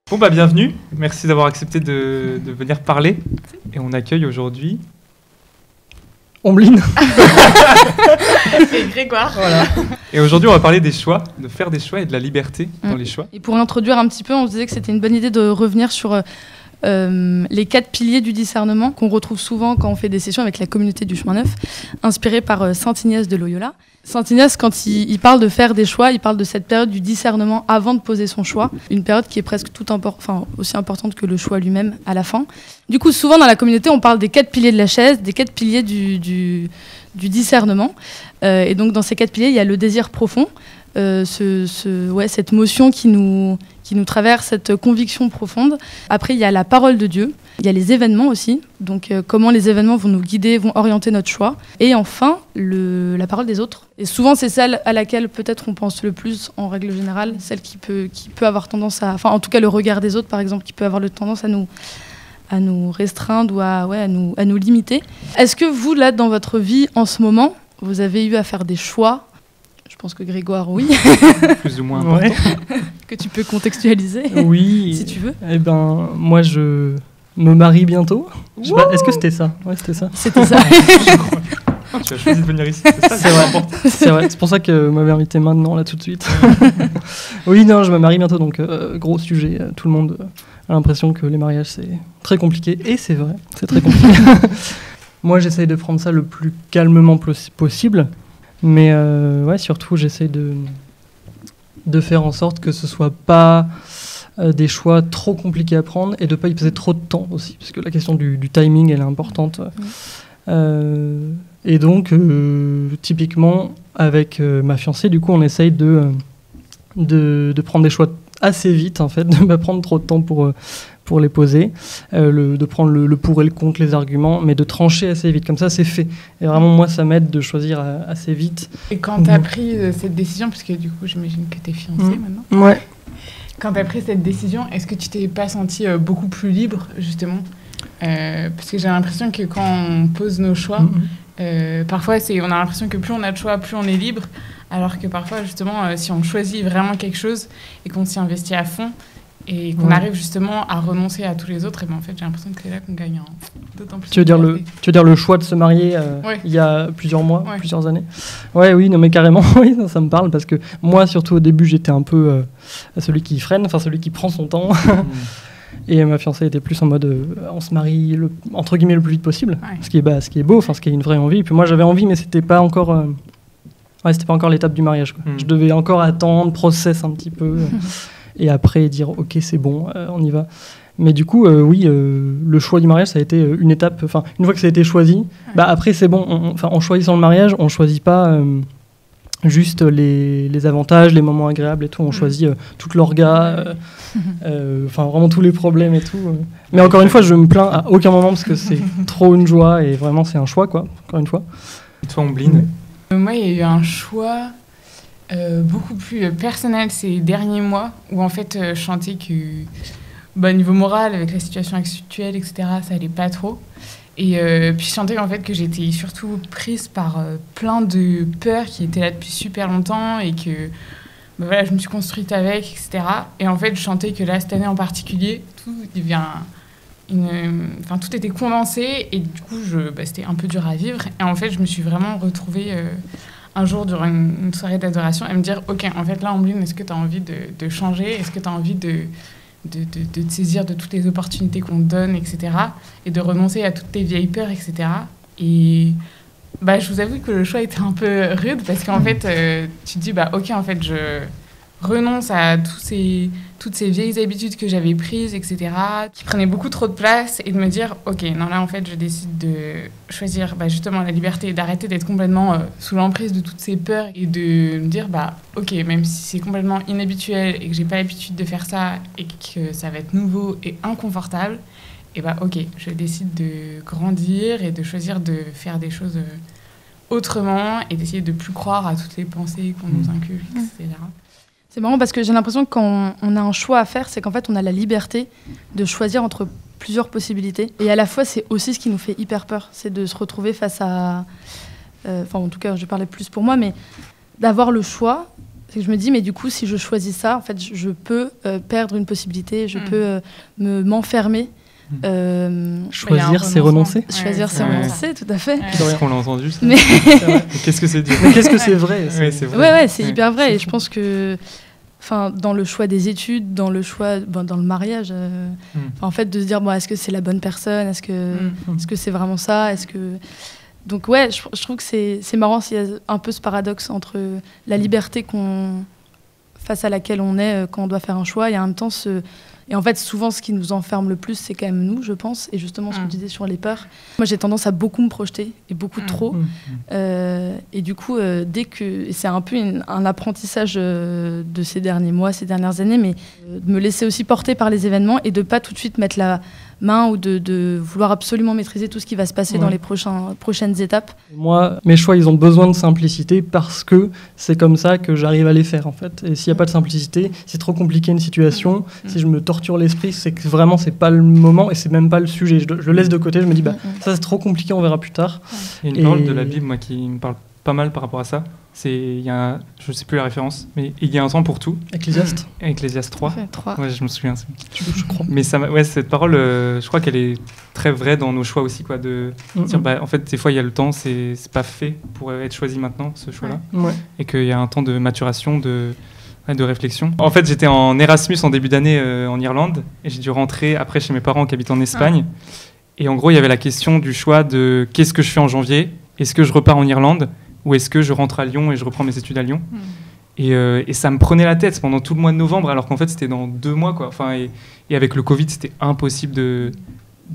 Bon bah bienvenue, merci d'avoir accepté de venir parler. Et on accueille aujourd'hui Ombline. Et Grégoire. Voilà. Et aujourd'hui on va parler des choix, de faire des choix et de la liberté dans les choix. Et pour introduire un petit peu, on se disait que c'était une bonne idée de revenir sur les 4 piliers du discernement qu'on retrouve souvent quand on fait des sessions avec la communauté du chemin neuf, inspirée par Saint Ignace de Loyola. Saint Ignace, quand il parle de faire des choix, il parle de cette période du discernement avant de poser son choix, une période qui est presque aussi importante que le choix lui-même à la fin. Du coup, souvent dans la communauté, on parle des 4 piliers de la chaise, des 4 piliers du discernement. Et donc dans ces 4 piliers, il y a le désir profond, cette motion qui nous traverse, cette conviction profonde. Après, il y a la parole de Dieu. Il y a les événements aussi, donc comment les événements vont nous guider, vont orienter notre choix. Et enfin, la parole des autres. Et souvent, c'est celle à laquelle peut-être on pense le plus en règle générale, celle qui peut avoir tendance à... Enfin, en tout cas, le regard des autres, par exemple, qui peut avoir tendance à nous restreindre ou à nous limiter. Est-ce que vous, là, dans votre vie, en ce moment, vous avez eu à faire des choix ? Je pense que Grégoire, oui. Plus ou moins important. Ouais. Que tu peux contextualiser. Oui. Si tu veux. Eh ben, moi, je me marie bientôt. Je sais pas, est-ce que c'était ça ? Ouais, c'était ça. C'était ça. Tu as choisi de venir ici, c'est ça, c'est vrai. C'est vrai. C'est pour ça que vous m'avez invité maintenant, là, tout de suite. Oui, non, je me marie bientôt, donc gros sujet. Tout le monde a l'impression que les mariages, c'est très compliqué. Et c'est vrai, c'est très compliqué. Moi, j'essaye de prendre ça le plus calmement possible. Mais surtout, j'essaie de faire en sorte que ce soit pas des choix trop compliqués à prendre et de pas y passer trop de temps aussi, parce que la question du timing, elle est importante. Et donc, typiquement, avec ma fiancée, du coup, on essaye de prendre des choix assez vite, en fait, de ne pas prendre trop de temps pour les poser, de prendre le pour et le contre, les arguments, mais de trancher assez vite. Comme ça, c'est fait. Et vraiment, moi, ça m'aide de choisir assez vite. Et quand tu as pris cette décision, parce que du coup, j'imagine que tu es fiancée maintenant. Ouais. Quand tu as pris cette décision, est-ce que tu t'es pas senti beaucoup plus libre, justement parce que j'ai l'impression que quand on pose nos choix, parfois, on a l'impression que plus on a de choix, plus on est libre. Alors que parfois, justement, si on choisit vraiment quelque chose et qu'on s'y investit à fond, et qu'on arrive justement à renoncer à tous les autres, et ben en fait j'ai l'impression que c'est là qu'on gagne d'autant plus. Tu veux dire le choix de se marier il y a plusieurs mois, plusieurs années. Oui, non mais carrément, oui, ça me parle parce que moi surtout au début j'étais un peu celui qui freine, enfin celui qui prend son temps. Et ma fiancée était plus en mode on se marie entre guillemets le plus vite possible, ce qui est beau, enfin ce qui est une vraie envie. Et puis moi j'avais envie, mais c'était pas encore l'étape du mariage, quoi. Je devais encore attendre, process un petit peu. Et après dire ok c'est bon, on y va. Mais du coup le choix du mariage ça a été une étape, enfin une fois que ça a été choisi, après c'est bon, en choisissant le mariage on choisit pas juste les avantages, les moments agréables et tout, on choisit toute l'orga, vraiment tous les problèmes et tout. Mais encore une fois je me plains à aucun moment parce que c'est trop une joie et vraiment c'est un choix quoi, encore une fois. Et toi Ombline? Moi il y a eu un choix beaucoup plus personnel ces derniers mois où en fait je sentais que niveau moral avec la situation actuelle etc ça allait pas trop et puis je sentais en fait que j'étais surtout prise par plein de peurs qui étaient là depuis super longtemps et que je me suis construite avec etc et en fait je sentais que là cette année en particulier tout était condensé et du coup c'était un peu dur à vivre et en fait je me suis vraiment retrouvée un jour durant une soirée d'adoration et me dire ok en fait là Ombline est-ce que tu as envie de changer, est-ce que tu as envie de te saisir de toutes les opportunités qu'on te donne etc et de renoncer à toutes tes vieilles peurs etc et je vous avoue que le choix était un peu rude parce qu'en fait tu te dis ok en fait je renonce à toutes ces vieilles habitudes que j'avais prises, etc., qui prenaient beaucoup trop de place, et de me dire, ok, non, là, en fait, je décide de choisir justement la liberté, d'arrêter d'être complètement sous l'emprise de toutes ces peurs, et de me dire, ok, même si c'est complètement inhabituel, et que j'ai pas l'habitude de faire ça, et que ça va être nouveau et inconfortable, et ok, je décide de grandir, et de choisir de faire des choses autrement, et d'essayer de plus croire à toutes les pensées qu'on nous inculque, etc. C'est marrant parce que j'ai l'impression que quand on a un choix à faire, c'est qu'en fait, on a la liberté de choisir entre plusieurs possibilités. Et à la fois, c'est aussi ce qui nous fait hyper peur. C'est de se retrouver face à... en tout cas, je parlais plus pour moi, mais d'avoir le choix C'est que je me dis, mais du coup, si je choisis ça, en fait, je peux perdre une possibilité, je peux m'enfermer. Choisir, c'est renoncer. Choisir, c'est renoncer, tout à fait. Parce qu'on l'a entendu. Ça. Mais qu'est-ce que c'est dur. Mais qu'est-ce que c'est vrai. C'est vrai. Ouais, c'est hyper vrai. Et je pense que, dans le choix des études, dans le choix, dans le mariage, en fait, de se dire, est-ce que c'est la bonne personne, est-ce que c'est vraiment ça, Donc ouais, je trouve que c'est marrant s'il y a un peu ce paradoxe entre la liberté face à laquelle on est quand on doit faire un choix, et en même temps et en fait souvent ce qui nous enferme le plus, c'est quand même nous, je pense, et justement ce que tu disais sur les peurs. Moi j'ai tendance à beaucoup me projeter, et beaucoup trop, et du coup et c'est un peu un apprentissage de ces derniers mois, ces dernières années, mais de me laisser aussi porter par les événements et de pas tout de suite mettre la main ou de vouloir absolument maîtriser tout ce qui va se passer dans les prochaines étapes. Moi, mes choix, ils ont besoin de simplicité parce que c'est comme ça que j'arrive à les faire, en fait. Et s'il n'y a pas de simplicité, c'est trop compliqué une situation. Si je me torture l'esprit, c'est que vraiment, c'est pas le moment et c'est même pas le sujet. Je le laisse de côté, je me dis, ça c'est trop compliqué, on verra plus tard. Il y a une parole de la Bible, moi, qui me parle pas mal par rapport à ça. Je ne sais plus la référence, mais il y a un temps pour tout. Ecclésiaste. Ecclésiaste 3. Ouais, je me souviens. Je crois. Mais cette parole, je crois qu'elle est très vraie dans nos choix aussi, quoi, de dire, en fait, des fois, il y a le temps, c'est pas fait pour être choisi maintenant, ce choix-là. Ouais. Et qu'il y a un temps de maturation, de réflexion. En fait, j'étais en Erasmus en début d'année en Irlande, et j'ai dû rentrer après chez mes parents qui habitent en Espagne. Et en gros, il y avait la question du choix de qu'est-ce que je fais en janvier ? Est-ce que je repars en Irlande ? Ou est-ce que je rentre à Lyon et je reprends mes études à Lyon ? Et ça me prenait la tête pendant tout le mois de novembre, alors qu'en fait, c'était dans 2 mois, quoi. Et avec le Covid, c'était impossible de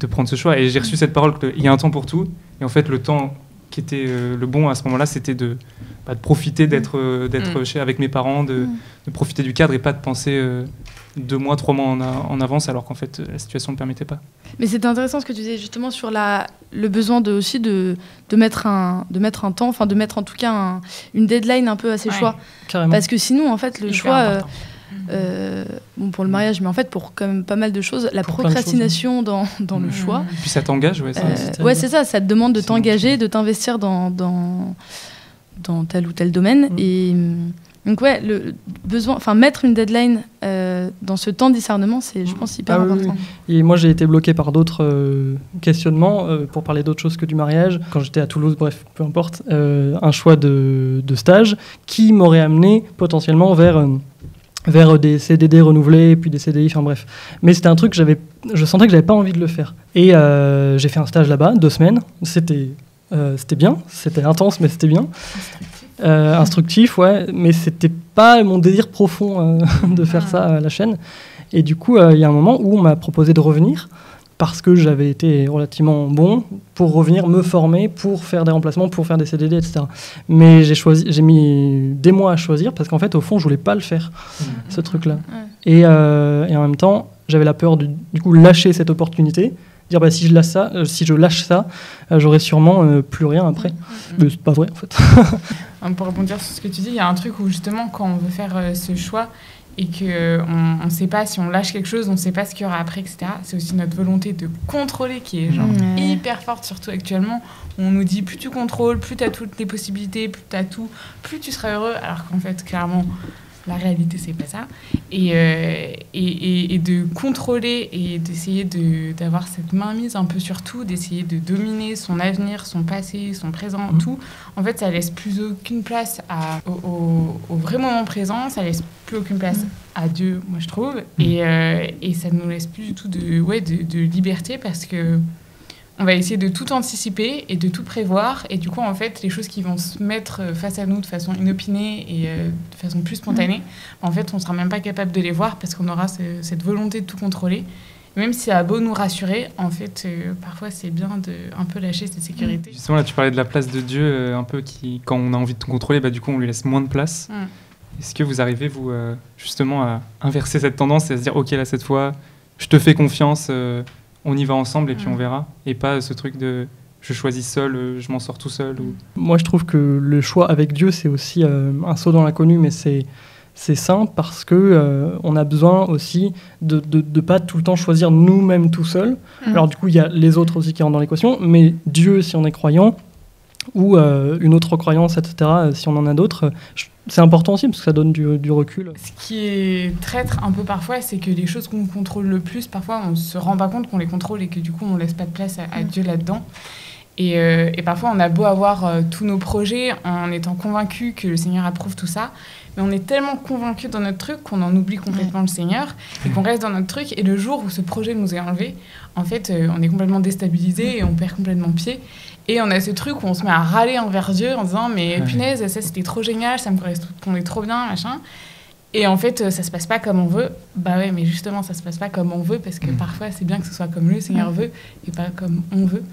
prendre ce choix. Et j'ai reçu cette parole qu'il y a un temps pour tout. Et en fait, le temps qui était le bon à ce moment-là, c'était de profiter d'être avec mes parents, de profiter du cadre et pas de penser 2 mois, 3 mois en avance, alors qu'en fait, la situation ne le permettait pas. Mais c'était intéressant ce que tu disais justement sur le besoin aussi de mettre un temps, enfin de mettre en tout cas une deadline un peu à ces choix. Carrément. Parce que sinon, en fait, le choix, pour le mariage, mais en fait pour quand même pas mal de choses, la procrastination dans le choix. Puis ça t'engage, c'est ça, ça te demande de t'engager, de t'investir dans tel ou tel domaine. Et donc le besoin, mettre une deadline dans ce temps de discernement, c'est, je pense, hyper important. Oui. Et moi, j'ai été bloqué par d'autres questionnements pour parler d'autre chose que du mariage. Quand j'étais à Toulouse, bref, peu importe, un choix de stage qui m'aurait amené potentiellement vers des CDD renouvelés, puis des CDI, enfin bref. Mais c'était un truc je sentais que j'avais pas envie de le faire. Et j'ai fait un stage là-bas, 2 semaines. C'était bien, c'était intense, mais c'était bien. Instructif, ouais, mais c'était pas mon désir profond de faire ça à la chaîne. Et du coup, il y a un moment où on m'a proposé de revenir parce que j'avais été relativement bon pour revenir me former, pour faire des remplacements, pour faire des CDD, etc. Mais j'ai mis des mois à choisir parce qu'en fait, au fond, je voulais pas le faire, ce truc-là. Et en même temps, j'avais la peur du coup lâcher cette opportunité. Dire si je lâche ça, j'aurai sûrement plus rien après. Mais c'est pas vrai en fait. Pour rebondir sur ce que tu dis, il y a un truc où justement quand on veut faire ce choix et qu'on ne sait pas si on lâche quelque chose, on ne sait pas ce qu'il y aura après, etc. C'est aussi notre volonté de contrôler qui est hyper forte, surtout actuellement. On nous dit plus tu contrôles, plus tu as toutes les possibilités, plus tu as tout, plus tu seras heureux, alors qu'en fait clairement la réalité c'est pas ça. Et de contrôler et d'essayer d'avoir cette mainmise un peu sur tout, d'essayer de dominer son avenir, son passé, son présent, tout. En fait, ça laisse plus aucune place au vrai moment présent, ça laisse plus aucune place à Dieu, moi je trouve, et ça nous laisse plus du tout de liberté parce que on va essayer de tout anticiper et de tout prévoir. Et du coup, en fait, les choses qui vont se mettre face à nous de façon inopinée et de façon plus spontanée, en fait, on ne sera même pas capable de les voir parce qu'on aura cette volonté de tout contrôler. Même si ça a beau nous rassurer, en fait, parfois, c'est bien de un peu lâcher cette sécurité. Justement, là, tu parlais de la place de Dieu, un peu qui, quand on a envie de tout contrôler, du coup, on lui laisse moins de place. Est-ce que vous arrivez, vous, justement, à inverser cette tendance et à se dire, OK, là, cette fois, je te fais confiance, on y va ensemble et puis on verra, et pas ce truc de je choisis seul, je m'en sors tout seul Moi je trouve que le choix avec Dieu c'est aussi un saut dans l'inconnu, mais c'est sain parce que on a besoin aussi de pas tout le temps choisir nous-mêmes tout seul. Alors du coup il y a les autres aussi qui rentrent dans l'équation, mais Dieu, si on est croyant, ou une autre croyance, etc., si on en a d'autres. C'est important aussi parce que ça donne du recul. Ce qui est traître un peu parfois, c'est que les choses qu'on contrôle le plus, parfois on se rend pas compte qu'on les contrôle et que du coup on laisse pas de place à Dieu là-dedans. Et parfois on a beau avoir tous nos projets en étant convaincu que le Seigneur approuve tout ça, mais on est tellement convaincu dans notre truc qu'on en oublie complètement le Seigneur et qu'on reste dans notre truc. Et le jour où ce projet nous est enlevé, en fait, on est complètement déstabilisé et on perd complètement pied. Et on a ce truc où on se met à râler envers Dieu en disant « Mais punaise, ça c'était trop génial, ça me correspondait trop bien, machin. » Et en fait, ça se passe pas comme on veut. Bah ouais, mais justement, ça se passe pas comme on veut parce que parfois, c'est bien que ce soit comme le Seigneur veut et pas comme on veut.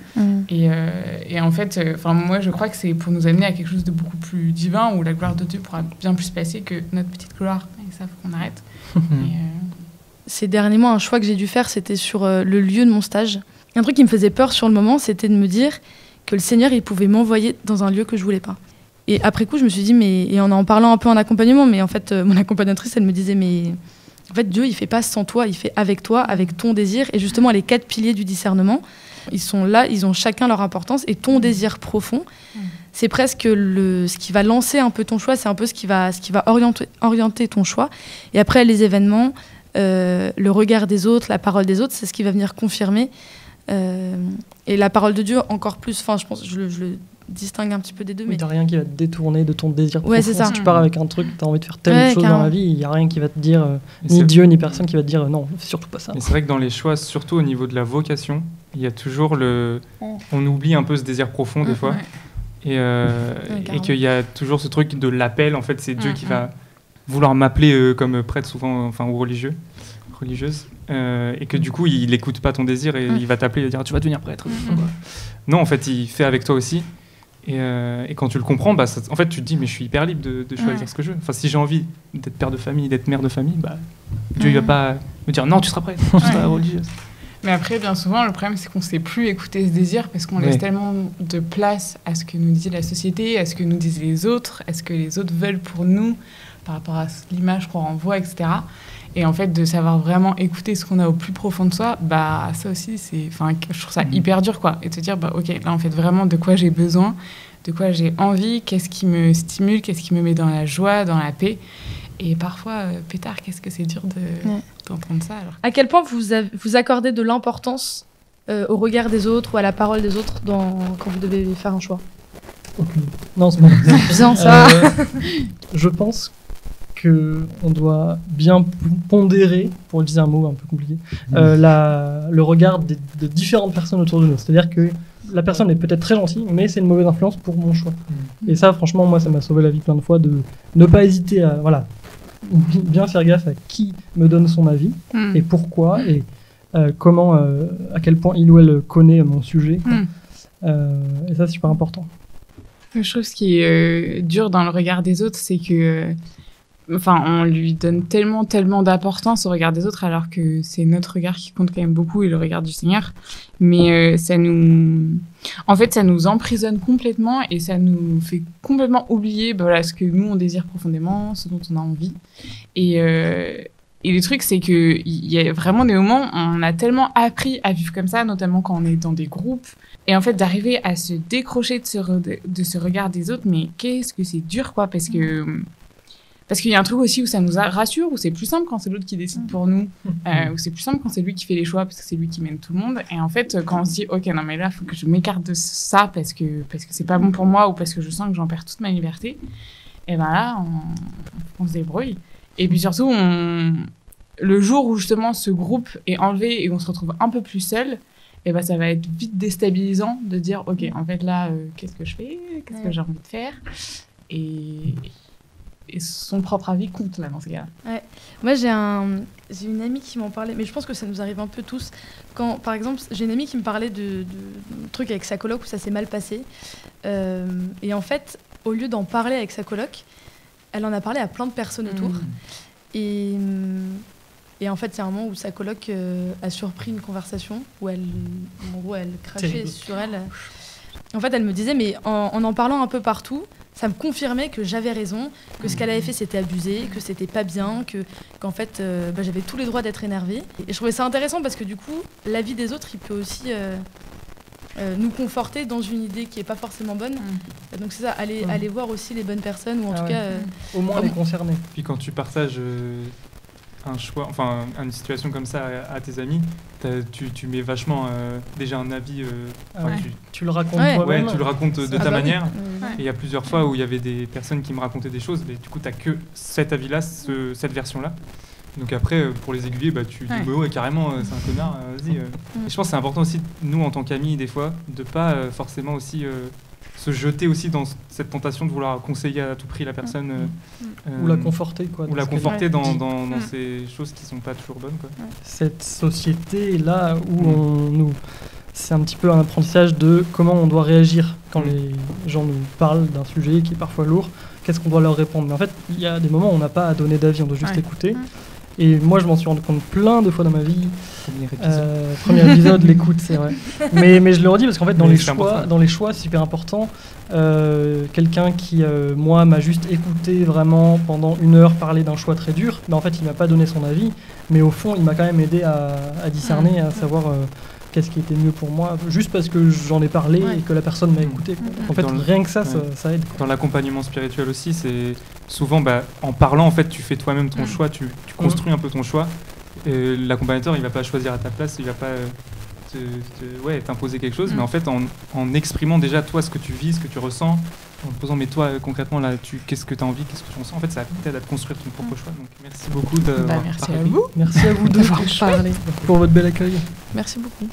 Et en fait, moi, je crois que c'est pour nous amener à quelque chose de beaucoup plus divin où la gloire de Dieu pourra bien plus passer que notre petite gloire. Et ça, faut qu'on arrête. Ces derniers mois, un choix que j'ai dû faire, c'était sur le lieu de mon stage. Un truc qui me faisait peur sur le moment, c'était de me dire que le Seigneur, il pouvait m'envoyer dans un lieu que je voulais pas. Et après coup, je me suis dit, et en parlant un peu en accompagnement, mais en fait, mon accompagnatrice, elle me disait, mais en fait, Dieu, il fait pas sans toi, il fait avec toi, avec ton désir. Et justement, les 4 piliers du discernement, ils sont là, ils ont chacun leur importance. Et ton désir profond, c'est presque ce qui va lancer un peu ton choix, c'est un peu ce qui va orienter ton choix. Et après, les événements, le regard des autres, la parole des autres, c'est ce qui va venir confirmer. Et la parole de Dieu, encore plus, je pense, je le distingue un petit peu des deux. Oui, mais t'as rien qui va te détourner de ton désir profond. Ouais, c'est ça. Si tu pars avec un truc, t'as envie de faire telle chose carrément. dans la vie, il n'y a rien qui va te dire, ni Dieu, ni personne qui va te dire non, surtout pas ça. Mais c'est vrai que dans les choix, surtout au niveau de la vocation, il y a toujours on oublie un peu ce désir profond des fois. Et qu'il y a toujours ce truc de l'appel, en fait, c'est Dieu qui va vouloir m'appeler comme prêtre souvent, ou religieuse. Et que du coup, il n'écoute pas ton désir et il va t'appeler et va dire tu vas devenir prêtre. Non, en fait, il fait avec toi aussi. Et quand tu le comprends, en fait, tu te dis mais je suis hyper libre de choisir ce que je veux. Enfin, si j'ai envie d'être père de famille, d'être mère de famille, Dieu il va pas me dire non, tu seras prêtre, tu seras religieuse. Mais après, bien souvent, le problème, c'est qu'on ne sait plus écouter ce désir parce qu'on laisse tellement de place à ce que nous dit la société, à ce que nous disent les autres, à ce que les autres veulent pour nous, par rapport à l'image qu'on renvoie, etc. Et en fait, de savoir vraiment écouter ce qu'on a au plus profond de soi, ça aussi, je trouve ça hyper dur, quoi. Et de se dire, ok, là, en fait, vraiment, de quoi j'ai besoin, de quoi j'ai envie, qu'est-ce qui me stimule, qu'est-ce qui me met dans la joie, dans la paix. Et parfois, pétard, qu'est-ce que c'est dur d'entendre ça, alors. À quel point vous accordez de l'importance au regard des autres ou à la parole des autres quand vous devez faire un choix? Non, c'est bon. Bien, ça. Je pense qu'on doit bien pondérer, pour utiliser un mot un peu compliqué, le regard de différentes personnes autour de nous. C'est-à-dire que la personne est peut-être très gentille, mais c'est une mauvaise influence pour mon choix. Et ça, franchement, moi, ça m'a sauvé la vie plein de fois de ne pas hésiter à bien faire gaffe à qui me donne son avis et pourquoi et comment, à quel point il ou elle connaît mon sujet. Et ça, c'est super important. Je trouve ce qui est dur dans le regard des autres, c'est que on lui donne tellement d'importance au regard des autres, alors que c'est notre regard qui compte quand même beaucoup et le regard du Seigneur. Mais ça nous emprisonne complètement et ça nous fait complètement oublier ce que nous, on désire profondément, ce dont on a envie. Et le truc, c'est qu'il y a vraiment des moments où on a tellement appris à vivre comme ça, notamment quand on est dans des groupes. Et en fait, d'arriver à se décrocher de ce regard des autres, mais qu'est-ce que c'est dur, quoi, parce qu'il y a un truc aussi où ça nous rassure, où c'est plus simple quand c'est l'autre qui décide pour nous, où c'est plus simple quand c'est lui qui fait les choix, parce que c'est lui qui mène tout le monde. Et en fait, quand on se dit, ok, non mais là, il faut que je m'écarte de ça parce que c'est pas bon pour moi ou parce que je sens que j'en perds toute ma liberté, et là, on se débrouille. Et puis surtout, le jour où justement ce groupe est enlevé et on se retrouve un peu plus seul, ça va être vite déstabilisant de dire, ok, en fait là, qu'est-ce que je fais, qu'est-ce que j'ai envie de faire, et son propre avis compte là dans ces cas-là. Ouais. Moi j'ai une amie qui m'en parlait, mais je pense que ça nous arrive un peu tous. Quand par exemple j'ai une amie qui me parlait de trucs avec sa coloc où ça s'est mal passé, et en fait au lieu d'en parler avec sa coloc, elle en a parlé à plein de personnes autour. Et en fait il y a un moment où sa coloc a surpris une conversation où elle crachait sur elle. En fait elle me disait mais en parlant un peu partout, ça me confirmait que j'avais raison, que ce qu'elle avait fait c'était abusé, que c'était pas bien, qu'en fait j'avais tous les droits d'être énervée. Et je trouvais ça intéressant parce que du coup, l'avis des autres, il peut aussi nous conforter dans une idée qui est pas forcément bonne. Donc c'est ça, aller voir aussi les bonnes personnes, ou en tout cas... au moins les concerner. Puis quand tu partages un choix, enfin une situation comme ça à tes amis, tu mets vachement déjà un avis. Tu le racontes toi-même. Ouais, tu le racontes de ta manière. Oui. Et il y a plusieurs fois où il y avait des personnes qui me racontaient des choses, mais du coup, tu n'as que cet avis-là, cette version-là. Donc après, pour les aiguiller, tu dis ouais, carrément, c'est un connard, vas-y. Et je pense que c'est important aussi, nous, en tant qu'amis, des fois, de pas forcément aussi se jeter aussi dans cette tentation de vouloir conseiller à tout prix la personne. Ou la conforter, quoi. Ou la conforter dans ces choses qui sont pas toujours bonnes, quoi. Cette société-là où c'est un petit peu un apprentissage de comment on doit réagir quand les gens nous parlent d'un sujet qui est parfois lourd, qu'est-ce qu'on doit leur répondre. Mais en fait, il y a des moments où on n'a pas à donner d'avis, on doit juste écouter. Et moi, je m'en suis rendu compte plein de fois dans ma vie. Premier épisode, l'écoute, c'est vrai. Mais je le redis parce qu'en fait, dans les choix, c'est super important. Quelqu'un qui, moi, m'a juste écouté vraiment pendant 1 heure parler d'un choix très dur, en fait, il m'a pas donné son avis. Mais au fond, il m'a quand même aidé à discerner, à savoir qu'est-ce qui était mieux pour moi, juste parce que j'en ai parlé et que la personne m'a écouté. En fait, rien que ça aide. Dans l'accompagnement spirituel aussi, c'est souvent, en parlant, en fait, tu fais toi-même ton choix, tu construis un peu ton choix. L'accompagnateur, il va pas choisir à ta place, il va pas t'imposer quelque chose, mais en fait, en exprimant déjà toi ce que tu vis, ce que tu ressens, en te posant, mais toi, concrètement, là, qu'est-ce que tu as envie, qu'est-ce que tu ressens, en fait, ça t'aide à te construire ton propre choix. Donc, merci beaucoup d'avoir merci à vous. Merci à vous d'avoir parlé pour votre bel accueil. Merci beaucoup.